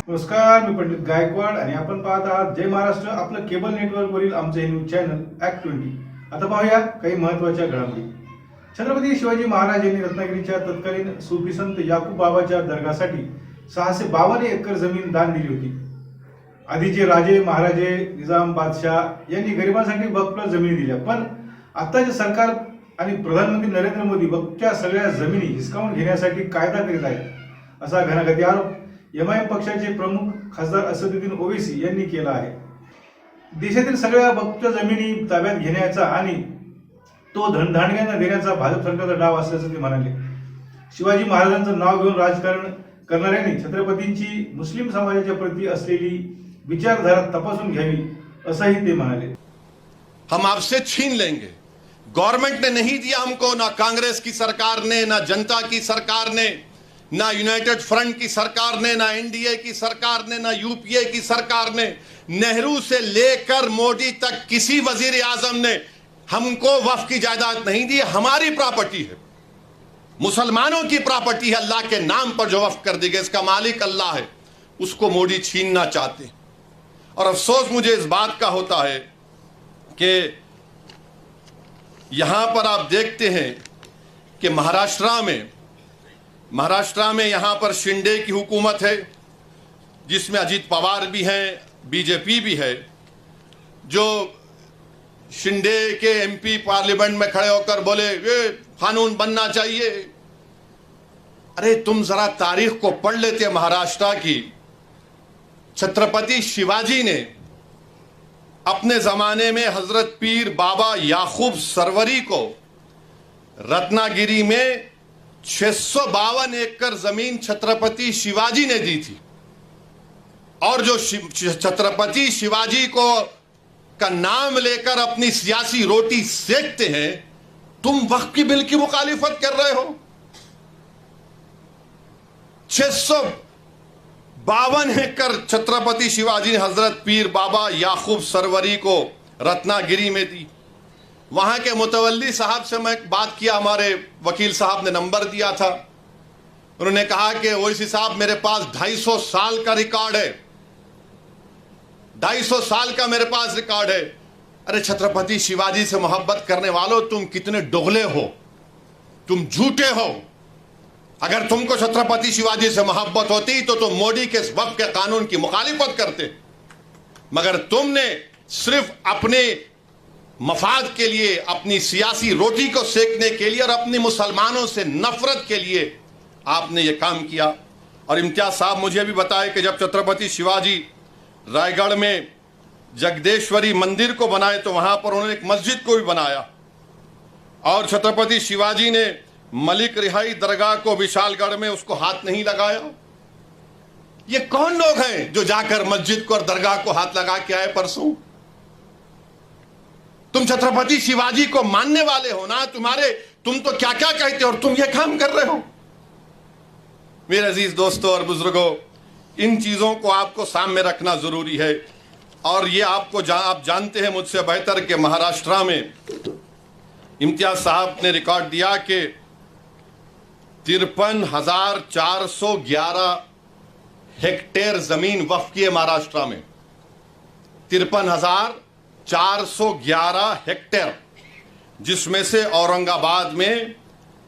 नमस्कार, मी पंडित गायकवाड आणि आपण पाहत आहात जय महाराष्ट्र, आपलं केबल नेटवर्कवरील आमचे हे न्यूज चॅनल ॲक्ट 20। आता पाहूया काही महत्त्वाच्या घडामोडी। छत्रपती शिवाजी महाराज यांनी रत्नागिरीच्या तत्कालीन सुफी संत याकूब बाबाच्या दरगासाठी 652 एकर जमीन दान दिली होती। आधीचे राजे महाराजे निजाम बादशाह यांनी गरिबांसाठी वक्फ जमिनी दिल्या, पण आताचे सरकार आणि प्रधानमंत्री नरेंद्र मोदी वक्फच्या सगळ्या जमिनी हिसकावून घेण्यासाठी कायदा करीत आहेत, असा घणाघाती आरोप एमआयएम पक्षाचे प्रमुख खासदार असदुद्दीन ओवैसी यांनी केला आहे। देशातील सगळ्या वक्फ जमिनी ताब्यात घेण्याचा आणि तो धनधानग्यांना देण्याचा भाजप सरकारचा डाव असल्याचं ते म्हणाले। शिवाजी महाराजांचं नाव घेऊन राजकारण करणाऱ्यांनी छत्रपतींची मुस्लिम समाजाच्या प्रती असलेली विचारधारा तपासून घ्यावी, असंही ते म्हणाले। हम आपसे छीन लेंगे। गवर्नमेंट ने नहीं दिया हमको, ना कांग्रेस की सरकार ने, ना जनता की सरकार ने, ना यूनाइटेड फ्रंट की सरकार ने, ना एनडीए की सरकार ने, ना यूपीए की सरकार ने, नेहरू से लेकर मोदी तक किसी वजीर आजम ने हमको वक्फ की जायदाद नहीं दी। हमारी प्रॉपर्टी है, मुसलमानों की प्रॉपर्टी है। अल्लाह के नाम पर जो वक्फ कर दी गई, इसका मालिक अल्लाह है, उसको मोदी छीनना चाहते हैं। और अफसोस मुझे इस बात का होता है कि यहां पर आप देखते हैं कि महाराष्ट्र में यहां पर शिंदे की हुकूमत है, जिसमें अजीत पवार भी हैं, बीजेपी भी है। जो शिंदे के एमपी पार्लियामेंट में खड़े होकर बोले ये कानून बनना चाहिए। अरे तुम जरा तारीख को पढ़ लेते महाराष्ट्र की। छत्रपति शिवाजी ने अपने जमाने में हजरत पीर बाबा याकूब सरवरी को रत्नागिरी में 652 एकड़ जमीन छत्रपति शिवाजी ने दी थी। और जो छत्रपति शिवाजी को का नाम लेकर अपनी सियासी रोटी सेकते हैं, तुम वक्फ की बिल की मुखालिफत कर रहे हो। 652 एकड़ छत्रपति शिवाजी ने हजरत पीर बाबा याकूब सरवरी को रत्नागिरी में दी। वहां के मुतवल्ली साहब से मैं बात किया, हमारे वकील साहब ने नंबर दिया था। उन्होंने कहा कि ओवैसी साहब मेरे पास 250 साल का रिकॉर्ड है, 250 साल का मेरे पास रिकॉर्ड है। अरे छत्रपति शिवाजी से मोहब्बत करने वालों, तुम कितने दोगले हो, तुम झूठे हो। अगर तुमको छत्रपति शिवाजी से मोहब्बत होती तो तुम मोदी के वक्फ के कानून की मुखालिफत करते, मगर तुमने सिर्फ अपने मफाद के लिए, अपनी सियासी रोटी को सेकने के लिए और अपने मुसलमानों से नफरत के लिए आपने ये काम किया। और इम्तियाज साहब मुझे भी बताया कि जब छत्रपति शिवाजी रायगढ़ में जगदेश्वरी मंदिर को बनाए तो वहां पर उन्होंने एक मस्जिद को भी बनाया। और छत्रपति शिवाजी ने मलिक रिहाई दरगाह को विशालगढ़ में उसको हाथ नहीं लगाया। ये कौन लोग हैं जो जाकर मस्जिद को और दरगाह को हाथ लगा के आए परसों? तुम छत्रपति शिवाजी को मानने वाले हो ना, तुम तो क्या क्या कहते हो और तुम ये काम कर रहे हो। मेरे अजीज दोस्तों और बुजुर्गों, इन चीजों को आपको सामने रखना जरूरी है। और ये आप जानते हैं मुझसे बेहतर कि महाराष्ट्र में इम्तियाज साहब ने रिकॉर्ड दिया कि 53,411 हेक्टेयर जमीन वक्फ की है महाराष्ट्र में। 53,411 हेक्टेयर, जिसमें से औरंगाबाद में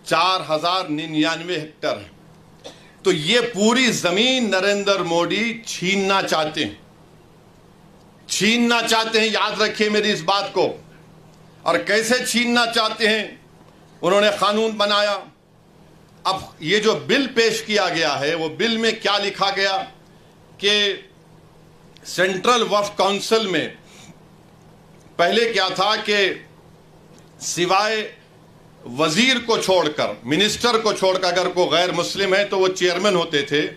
4,099 हेक्टेयर है। तो ये पूरी जमीन नरेंद्र मोदी छीनना चाहते हैं, याद रखिए मेरी इस बात को। और कैसे छीनना चाहते हैं? उन्होंने कानून बनाया। अब ये जो बिल पेश किया गया है, वो बिल में क्या लिखा गया कि सेंट्रल वक्फ काउंसिल में पहले क्या था कि सिवाय वजीर को छोड़कर, मिनिस्टर को छोड़कर, अगर कोई गैर मुस्लिम है तो वो चेयरमैन होते थे।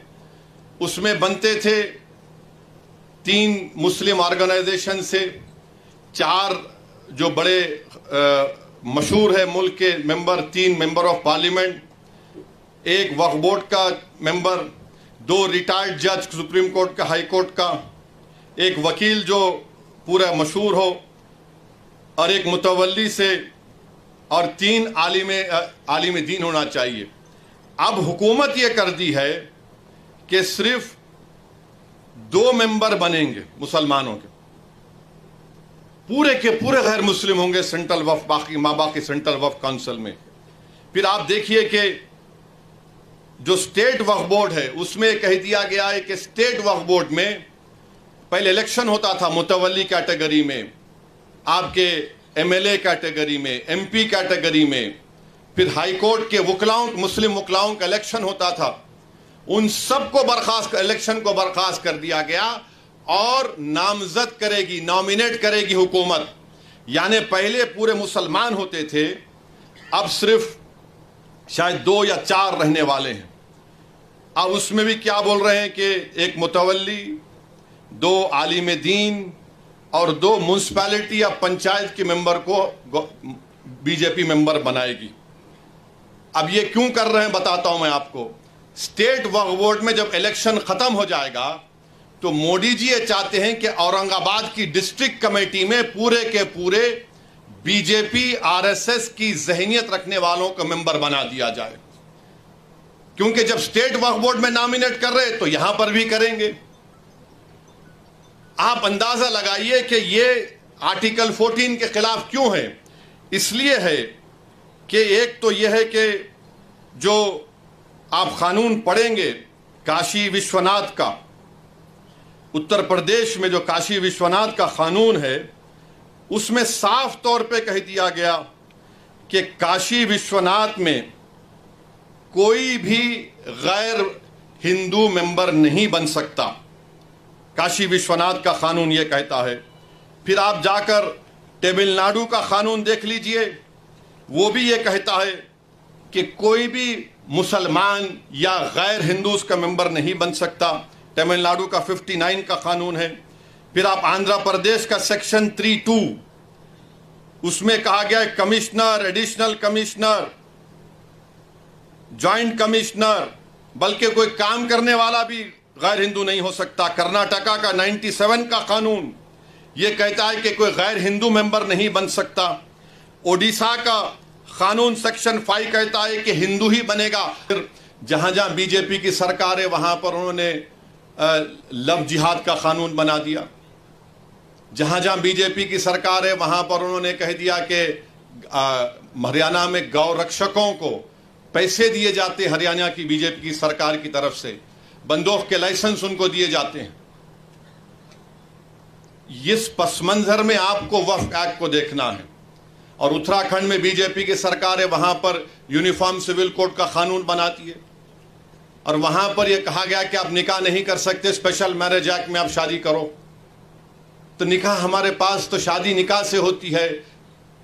उसमें बनते थे 3 मुस्लिम ऑर्गेनाइजेशन से, 4 जो बड़े मशहूर है मुल्क के member, 3 member of parliament, 1 Waqf board का मेंबर, 2 रिटायर्ड जज सुप्रीम कोर्ट का, हाई कोर्ट का, 1 वकील जो पूरा मशहूर हो, और 1 मुतवल्ली से, और 3 आलिम दीन होना चाहिए। अब हुकूमत ये कर दी है कि सिर्फ 2 मेंबर बनेंगे मुसलमानों के पूरे गैर मुस्लिम होंगे सेंट्रल वक्फ बाकी सेंट्रल वक्फ काउंसिल में। फिर आप देखिए कि जो स्टेट वक्फ बोर्ड है उसमें कह दिया गया है कि स्टेट वक्फ बोर्ड में पहले इलेक्शन होता था मुतवल्ली कैटेगरी में, आपके एमएलए कैटेगरी में, एमपी कैटेगरी में, फिर हाई कोर्ट के वकलाओं मुस्लिम वकलाओं का इलेक्शन होता था। उन सबको इलेक्शन को बर्खास्त कर दिया गया और नामजद करेगी, नॉमिनेट करेगी हुकूमत। यानी पहले पूरे मुसलमान होते थे, अब सिर्फ शायद 2 या 4 रहने वाले हैं। अब उसमें भी क्या बोल रहे हैं कि एक मुतवल्ली, 2 आलिम दीन और 2 म्यूनसिपैलिटी या पंचायत के मेंबर को बीजेपी मेंबर बनाएगी। अब ये क्यों कर रहे हैं बताता हूं मैं आपको। स्टेट वक्फ बोर्ड में जब इलेक्शन खत्म हो जाएगा तो मोदी जी ये चाहते हैं कि औरंगाबाद की डिस्ट्रिक्ट कमेटी में पूरे के पूरे बीजेपी आरएसएस की जहनियत रखने वालों को मेंबर बना दिया जाए, क्योंकि जब स्टेट वक्फ बोर्ड में नॉमिनेट कर रहे तो यहां पर भी करेंगे। आप अंदाजा लगाइए कि ये आर्टिकल 14 के खिलाफ क्यों है। इसलिए है कि एक तो यह है कि जो आप कानून पढ़ेंगे काशी विश्वनाथ का, उत्तर प्रदेश में जो काशी विश्वनाथ का कानून है उसमें साफ तौर पे कह दिया गया कि काशी विश्वनाथ में कोई भी गैर हिंदू मेंबर नहीं बन सकता। काशी विश्वनाथ का कानून ये कहता है। फिर आप जाकर तमिलनाडु का कानून देख लीजिए, वो भी ये कहता है कि कोई भी मुसलमान या गैर हिंदू उसका मेंबर नहीं बन सकता। तमिलनाडु का 59 का कानून है। फिर आप आंध्र प्रदेश का सेक्शन 3(2) उसमें कहा गया है commissioner, additional commissioner, joint commissioner, बल्कि कोई काम करने वाला भी गैर हिंदू नहीं हो सकता। कर्नाटका का 97 का कानून यह कहता है कि कोई गैर हिंदू मेंबर नहीं बन सकता। ओडिशा का कानून सेक्शन 5 कहता है कि हिंदू ही बनेगा। फिर जहां जहां बीजेपी की सरकार है वहां पर उन्होंने लव जिहाद का कानून बना दिया। जहां जहां बीजेपी की सरकार है वहां पर उन्होंने कह दिया कि हरियाणा में गौ रक्षकों को पैसे दिए जाते, हरियाणा की बीजेपी की सरकार की तरफ से बंदूक के लाइसेंस उनको दिए जाते हैं। इस पस मंजर में आपको वक्फ एक्ट को देखना है। और उत्तराखंड में बीजेपी की सरकार है, वहां पर यूनिफॉर्म सिविल कोड का कानून बनाती है और वहां पर यह कहा गया कि आप निकाह नहीं कर सकते, स्पेशल मैरिज एक्ट में आप शादी करो। तो निकाह हमारे पास तो शादी निकाह से होती है,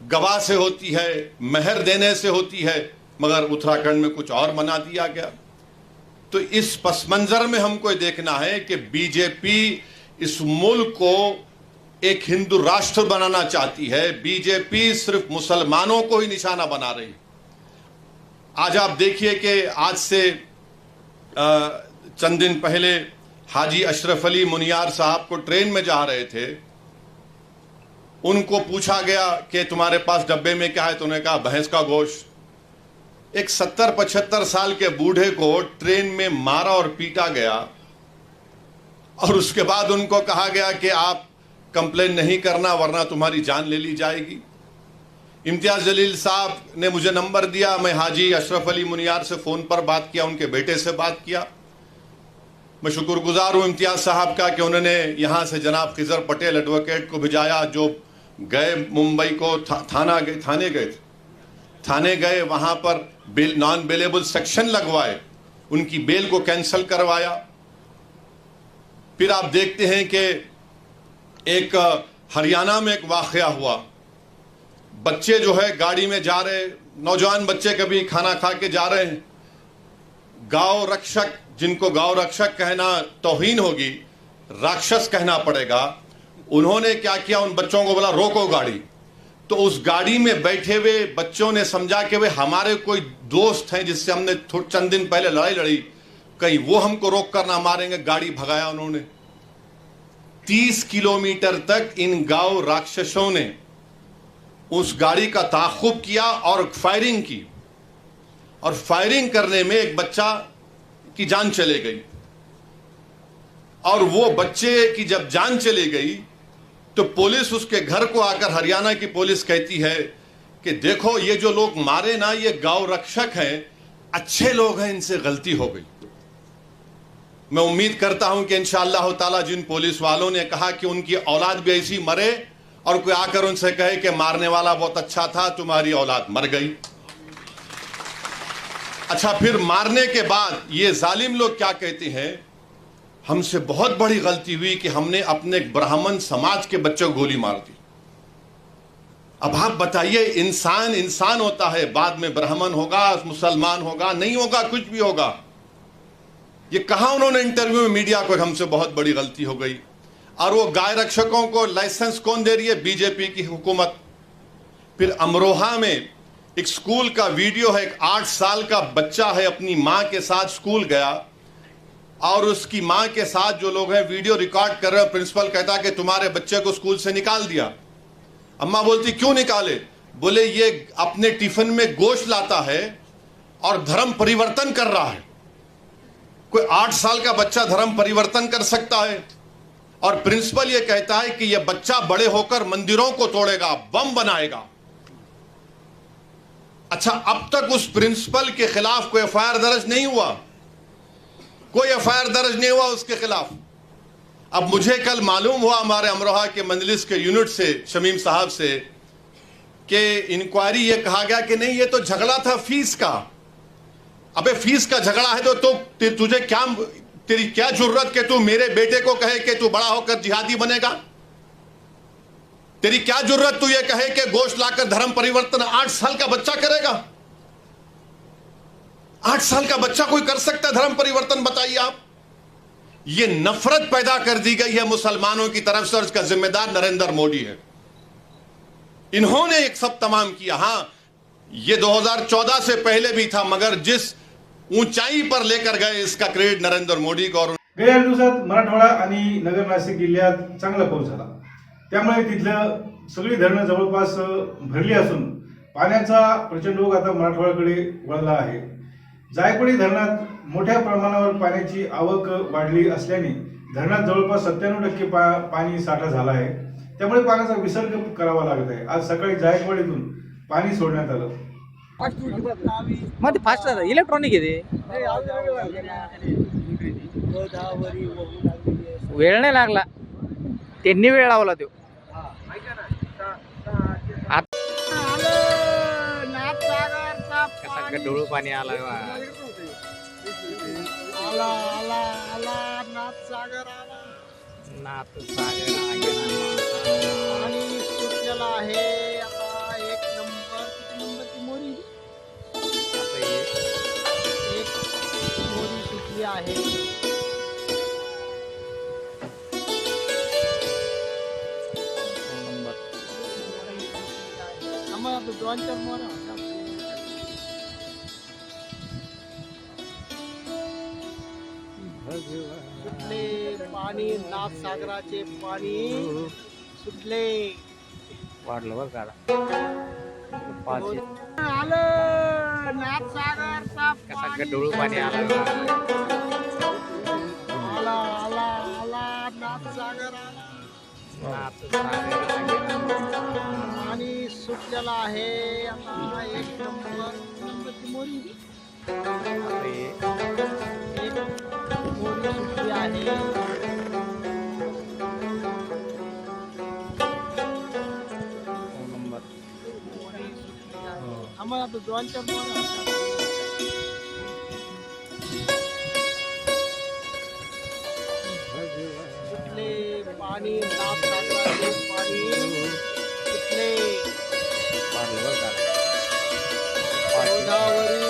गवाह से होती है, महर देने से होती है, मगर उत्तराखंड में कुछ और बना दिया गया। तो इस पस मंजर में हमको देखना है कि बीजेपी इस मुल्क को एक हिंदू राष्ट्र बनाना चाहती है। बीजेपी सिर्फ मुसलमानों को ही निशाना बना रही। आज आप देखिए कि आज से चंद दिन पहले हाजी अशरफ अली मुनियार साहब को ट्रेन में जा रहे थे, उनको पूछा गया कि तुम्हारे पास डब्बे में क्या है, तो उन्होंने कहा भैंस का गोश्त। एक 70-75 साल के बूढ़े को ट्रेन में मारा और पीटा गया और उसके बाद उनको कहा गया कि आप कंप्लेन नहीं करना वरना तुम्हारी जान ले ली जाएगी। इम्तियाज जलील साहब ने मुझे नंबर दिया, मैं हाजी अशरफ अली मुनियार से फ़ोन पर बात किया, उनके बेटे से बात किया। मैं शुक्रगुजार हूँ इम्तियाज साहब का कि उन्होंने यहाँ से जनाब खिजर पटेल एडवोकेट को भिजाया, जो गए मुंबई को थाने गए, वहाँ पर नॉन बेलेबल सेक्शन लगवाए, उनकी बेल को कैंसिल करवाया। फिर आप देखते हैं कि एक हरियाणा में एक वाक़या हुआ, बच्चे जो है गाड़ी में जा रहे, नौजवान बच्चे कभी खाना खा के जा रहे हैं, गांव रक्षक, जिनको गांव रक्षक कहना तौहीन होगी, राक्षस कहना पड़ेगा, उन्होंने क्या किया, उन बच्चों को बोला रोको गाड़ी। तो उस गाड़ी में बैठे हुए बच्चों ने समझा कि वे हमारे कोई दोस्त हैं जिससे हमने चंद दिन पहले लड़ाई लड़ी, कहीं वो हमको रोक कर ना मारेंगे, गाड़ी भगाया उन्होंने। 30 किलोमीटर तक इन गांव राक्षसों ने उस गाड़ी का ताक़ुब किया और फायरिंग की, और फायरिंग करने में एक बच्चा की जान चले गई। और वो बच्चे की जब जान चली गई तो पुलिस उसके घर को आकर, हरियाणा की पुलिस कहती है कि देखो ये जो लोग मारे ना, ये गौ रक्षक हैं, अच्छे लोग हैं, इनसे गलती हो गई। मैं उम्मीद करता हूं कि इंशाअल्लाह ताला जिन पुलिस वालों ने कहा कि उनकी औलाद भी ऐसी मरे और कोई आकर उनसे कहे कि मारने वाला बहुत अच्छा था, तुम्हारी औलाद मर गई। अच्छा, फिर मारने के बाद ये जालिम लोग क्या कहते हैं, हमसे बहुत बड़ी गलती हुई कि हमने अपने ब्राह्मण समाज के बच्चों को गोली मार दी। अब आप बताइए, इंसान इंसान होता है, बाद में ब्राह्मण होगा, मुसलमान होगा, नहीं होगा, कुछ भी होगा। ये कहा उन्होंने इंटरव्यू में मीडिया को, हमसे बहुत बड़ी गलती हो गई। और वो गाय रक्षकों को लाइसेंस कौन दे रही है? बीजेपी की हुकूमत। फिर अमरोहा में एक स्कूल का वीडियो है, एक 8 साल का बच्चा है, अपनी मां के साथ स्कूल गया और उसकी मां के साथ जो लोग हैं वीडियो रिकॉर्ड कर रहे हैं। प्रिंसिपल कहता कि तुम्हारे बच्चे को स्कूल से निकाल दिया। अम्मा बोलती क्यों निकाले? बोले ये अपने टिफिन में गोश्त लाता है और धर्म परिवर्तन कर रहा है। कोई 8 साल का बच्चा धर्म परिवर्तन कर सकता है? और प्रिंसिपल ये कहता है कि यह बच्चा बड़े होकर मंदिरों को तोड़ेगा, बम बनाएगा। अच्छा, अब तक उस प्रिंसिपल के खिलाफ कोई एफआईआर दर्ज नहीं हुआ, कोई एफआईआर दर्ज नहीं हुआ उसके खिलाफ। अब मुझे कल मालूम हुआ हमारे अमरोहा के मंजलिस के यूनिट से, शमीम साहब से, कि इंक्वायरी ये कहा गया कि नहीं ये तो झगड़ा था फीस का। अबे फीस का झगड़ा है तो तुझे क्या, तेरी क्या जरूरत कि तू मेरे बेटे को कहे कि तू बड़ा होकर जिहादी बनेगा? तेरी क्या जरूरत तू ये कहे कि गोश्त लाकर धर्म परिवर्तन 8 साल का बच्चा करेगा? 8 साल का बच्चा कोई कर सकता है धर्म परिवर्तन? बताइए आप। ये नफरत पैदा कर दी गई है मुसलमानों की तरफ से और इसका जिम्मेदार नरेंद्र मोदी है। इन्होंने एक सब तमाम किया। हां, ये 2014 से पहले भी था, मगर जिस ऊंचाई पर लेकर गए इसका क्रेडिट नरेंद्र मोदी को। और गेल्या दिवसात मराठवाडा आणि नगर नाशिक जिल्ह्यात चांगला पाऊस झाला, त्यामुळे तिथलं सगळी धरणं जवळपास भरली असून पाण्याचा प्रचंड ओघ आता मराठवाड्याकडे वळला आहे। जायकवाडी धरणात मोठ्या प्रमाणावर पाण्याची आवक वाढली असल्याने धरणात जवळपास 97% पाणी साठा झाला आहे। त्यामुळे पाण्याचा विसर्ग करावा लागत आहे। आज सकाळी जायकवाडीतून पाणी सोडण्यात आलं। मध्ये फास्ट इलेक्ट्रॉनिक आहे ते, वेळ नाही लागला, त्यांनी वेळ लावला तो। कसा गडोळ पाणी आला नाथसागर आणि सुटलेला आहे आता 1 नंबर, किती नंबरची मोरी? एक मोरी सुटली आहे। आम्हाला तो 2-4 मोऱ्या होत्या। सुटले पाणी, नाथसागराचे पाणी सुटले, वाढलं बरं का आलं नाथसागरचा कसा गडोळ पाणी आला आला आला आला नाथसागर आला आणि सुटलेला आहे आता 1 नंबरची मोरी। एक मोरी सुटली आहे। आम्हाला तो 2-4 मोऱ्या होत्या। सुटले पाणी, नाथसागराचे पाणी सुटले, वाढलं बरं का गोदावरी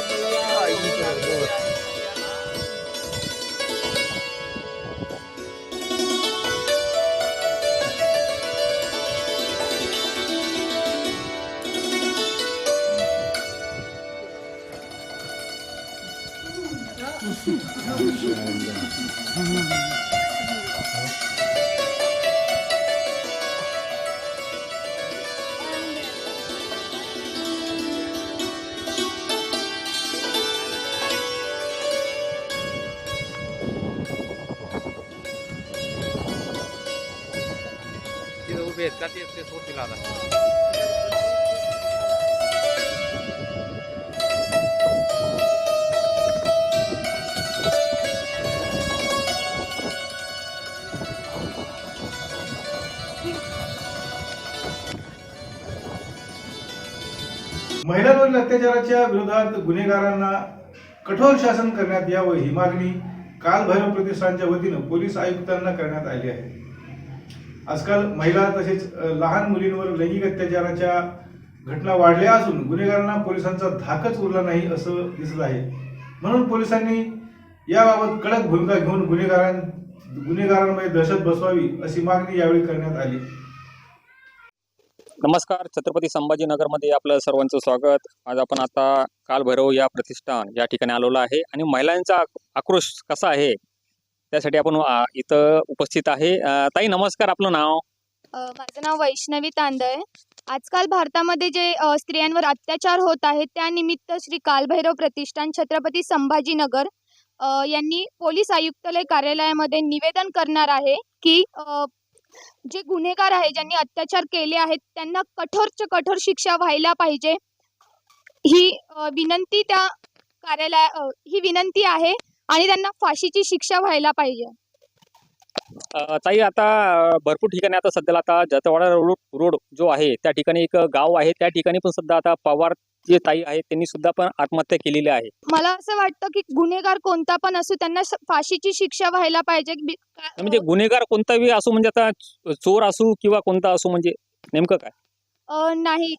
आहेत का ते सोडतील आता. महिलांवरील अत्याचाराच्या विरोधात गुन्हेगारांना कठोर शासन करण्यात यावं ही मागणी कालभैरव प्रतिष्ठानच्या वतीनं पोलीस आयुक्तांना करण्यात आली आहे. आजकाल महिला तसेच लहान मुलींवर लैंगिक अत्याचाराच्या घटना वाढल्या असून गुन्हेगारांना पोलिसांचा धाकच उरला नाही असं दिसत आहे. म्हणून पोलिसांनी याबाबत कडक भूमिका घेऊन गुन्हेगारांमध्ये दहशत बसवावी अशी मागणी यावेळी करण्यात आली. नमस्कार. छत्रपती संभाजीनगरमध्ये आपलं सर्वांचं स्वागत. आज आपण आता कालभैरव या प्रतिष्ठान या ठिकाणी आलेलो आहे आणि महिलांचा आक्रोश कसा आहे त्यासाठी आपण इथं उपस्थित आहे. ताई नमस्कार, आपलं नाव? माझं नाव वैष्णवी तांदळे. आजकाल भारतामध्ये जे स्त्रियांवर अत्याचार होत आहेत त्यानिमित्त श्री कालभैरव प्रतिष्ठान छत्रपती संभाजीनगर यांनी पोलीस आयुक्तालय कार्यालयामध्ये निवेदन करणार आहे की जे गुन्हेगार आहे ज्यांनी अत्याचार केले आहेत त्यांना कठोरच्या कठोर शिक्षा व्हायला पाहिजे. ही विनंती त्या ही विनंती आहे आणि त्यांना फाशीची शिक्षा व्हायला पाहिजे. ताई आता भरपूर ठिकाणी आता सध्याला आता जतवाडा रोड जो आहे त्या ठिकाणी एक गाव आहे, त्या ठिकाणी पण सुद्धा आता पवार जे ताई आहेत त्यांनी सुद्धा पण आत्महत्या केलेली आहे. मला असं वाटतं की गुन्हेगार कोणता पण असो त्यांना फाशीची शिक्षा व्हायला पाहिजे. म्हणजे गुन्हेगार कोणताही असो, म्हणजे आता चोर असो किंवा कोणता असो, म्हणजे नेमकं काय? नाही,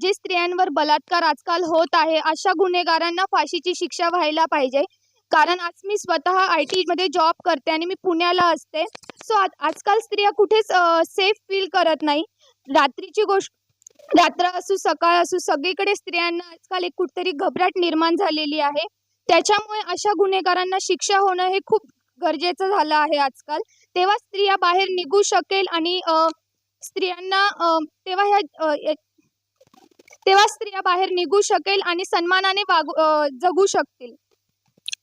जे स्त्रियांवर बलात्कार आजकाल होत आहे अशा गुन्हेगारांना फाशीची शिक्षा व्हायला पाहिजे. कारण आज मी स्वतः IT मध्ये जॉब करते आणि मी पुण्याला असते. सो आजकाल स्त्रिया कुठेच सेफ फील करत नाही. रात्रीची गोष्ट, रात्र असू सकाळ असू, सगळीकडे स्त्रियांना आजकाल एक कुठतरी घबराट निर्माण झालेली आहे. त्याच्यामुळे अशा गुन्हेगारांना शिक्षा होणं हे खूप गरजेचं झालं आहे आजकाल. तेव्हा स्त्रिया बाहेर निघू शकेल आणि स्त्रियांना तेव्हा स्त्रिया बाहेर निघू शकेल आणि सन्मानाने जगू शकतील.